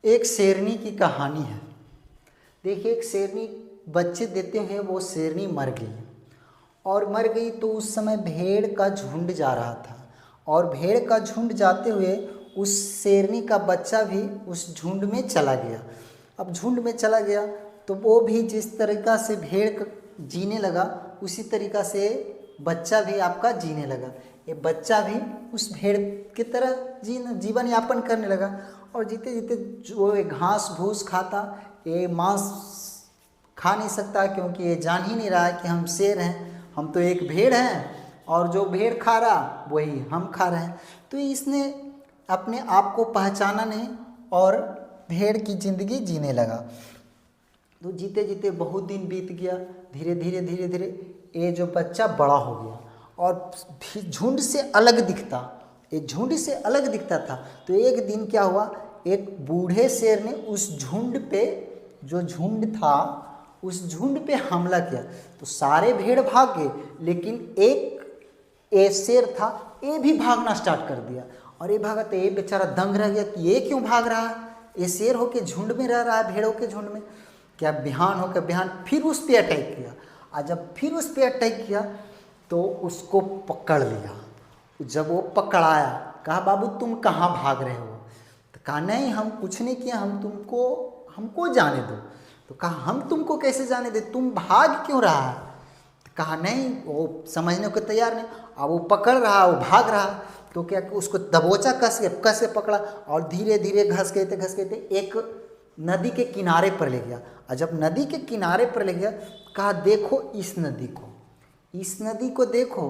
एक शेरनी की कहानी है। देखिए, एक शेरनी बच्चे देते हैं, वो शेरनी मर गई और मर गई तो उस समय भेड़ का झुंड जा रहा था और भेड़ का झुंड जाते हुए उस शेरनी का बच्चा भी उस झुंड में चला गया। अब झुंड में चला गया तो वो भी जिस तरीक़ा से भेड़ जीने लगा उसी तरीक़ा से बच्चा भी आपका जीने लगा। ये बच्चा भी उस भेड़ की तरह जीवन यापन करने लगा और जीते जीते जो घास भूस खाता, ये मांस खा नहीं सकता क्योंकि ये जान ही नहीं रहा है कि हम शेर हैं, हम तो एक भेड़ हैं और जो भेड़ खा रहा वही हम खा रहे हैं। तो इसने अपने आप को पहचाना नहीं और भेड़ की ज़िंदगी जीने लगा। तो जीते जीते बहुत दिन बीत गया, धीरे धीरे ये जो बच्चा बड़ा हो गया और झुंड से अलग दिखता, ये झुंड से अलग दिखता था। तो एक दिन क्या हुआ, एक बूढ़े शेर ने उस झुंड पे, जो झुंड था उस झुंड पे हमला किया। तो सारे भेड़ भाग गए, लेकिन एक शेर था, ये भी भागना स्टार्ट कर दिया और ये भागा तो ये बेचारा दंग रह गया कि ये क्यों भाग रहा है, ये शेर होके झुंड में रह रहा है, भेड़ों के झुंड में। क्या बिहान होकर बिहान फिर उस पर अटैक किया और जब फिर उस पर अटैक किया तो उसको पकड़ लिया। जब वो पकड़ाया, कहा बाबू तुम कहाँ भाग रहे हो? तो कहा नहीं, हम कुछ नहीं किया, हमको जाने दो। तो कहा हम तुमको कैसे जाने दे, तुम भाग क्यों रहा है? तो कहा नहीं, वो समझने को तैयार नहीं। अब वो पकड़ रहा, वो भाग रहा, तो क्या उसको दबोचा, कस के पकड़ा और धीरे धीरे घसते एक नदी के किनारे पर ले गया। और जब नदी के किनारे पर ले गया, कहा देखो इस नदी को देखो,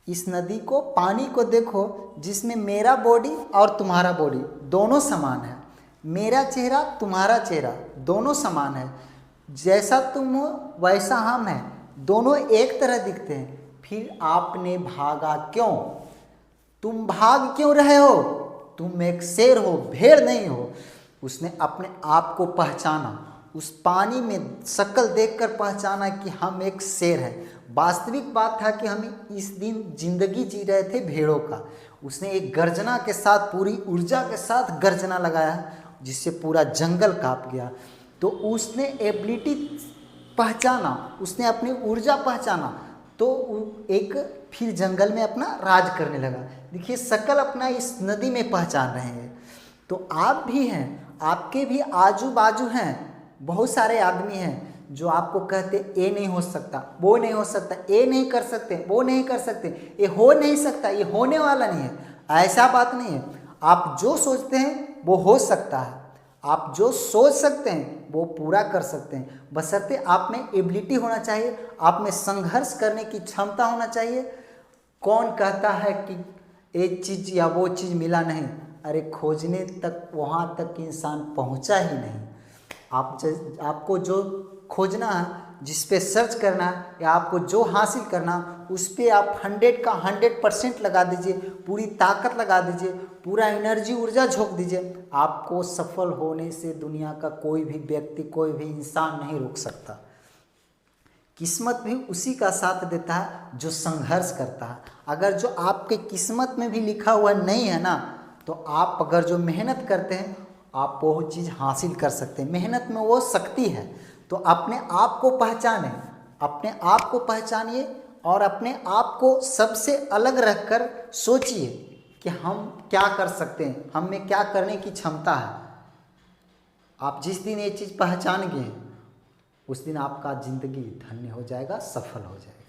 इस नदी को, पानी को देखो, जिसमें मेरा बॉडी और तुम्हारा बॉडी दोनों समान है, मेरा चेहरा तुम्हारा चेहरा दोनों समान है, जैसा तुम हो वैसा हम हैं, दोनों एक तरह दिखते हैं, फिर आपने भागा क्यों? तुम भाग क्यों रहे हो? तुम एक शेर हो, भेड़ नहीं हो। उसने अपने आप को पहचाना, उस पानी में शक्ल देखकर पहचाना कि हम एक शेर हैं। वास्तविक बात था कि हम इस दिन जिंदगी जी रहे थे भेड़ों का। उसने एक गर्जना के साथ, पूरी ऊर्जा के साथ गर्जना लगाया जिससे पूरा जंगल कांप गया। तो उसने एबिलिटी पहचाना, उसने अपनी ऊर्जा पहचाना, तो एक फिर जंगल में अपना राज करने लगा। देखिए, शक्ल अपना इस नदी में पहचान रहे हैं। तो आप भी हैं, आपके भी आजू बाजू हैं, बहुत सारे आदमी हैं जो आपको कहते ये नहीं हो सकता, वो नहीं हो सकता, ये नहीं कर सकते, वो नहीं कर सकते, ये हो नहीं सकता, ये होने वाला नहीं है। ऐसा बात नहीं है। आप जो सोचते हैं वो हो सकता है, आप जो सोच सकते हैं वो पूरा कर सकते हैं, बशर्ते आप में एबिलिटी होना चाहिए, आप में संघर्ष करने की क्षमता होना चाहिए। कौन कहता है कि एक चीज़ या वो चीज़ मिला नहीं? अरे खोजने तक, वहाँ तक इंसान पहुँचा ही नहीं। आपको जो खोजना है, जिस पे सर्च करना है, या आपको जो हासिल करना, उस पे आप 100 का 100% लगा दीजिए, पूरी ताकत लगा दीजिए, पूरा एनर्जी, ऊर्जा झोंक दीजिए। आपको सफल होने से दुनिया का कोई भी व्यक्ति, कोई भी इंसान नहीं रोक सकता। किस्मत भी उसी का साथ देता है जो संघर्ष करता है। अगर जो आपके किस्मत में भी लिखा हुआ नहीं है ना, तो आप अगर जो मेहनत करते हैं आप वो चीज़ हासिल कर सकते हैं। मेहनत में वो शक्ति है। तो अपने आप को पहचानें, अपने आप को पहचानिए और अपने आप को सबसे अलग रखकर सोचिए कि हम क्या कर सकते हैं, हम में क्या करने की क्षमता है। आप जिस दिन ये चीज़ पहचान गए उस दिन आपका ज़िंदगी धन्य हो जाएगा, सफल हो जाएगा।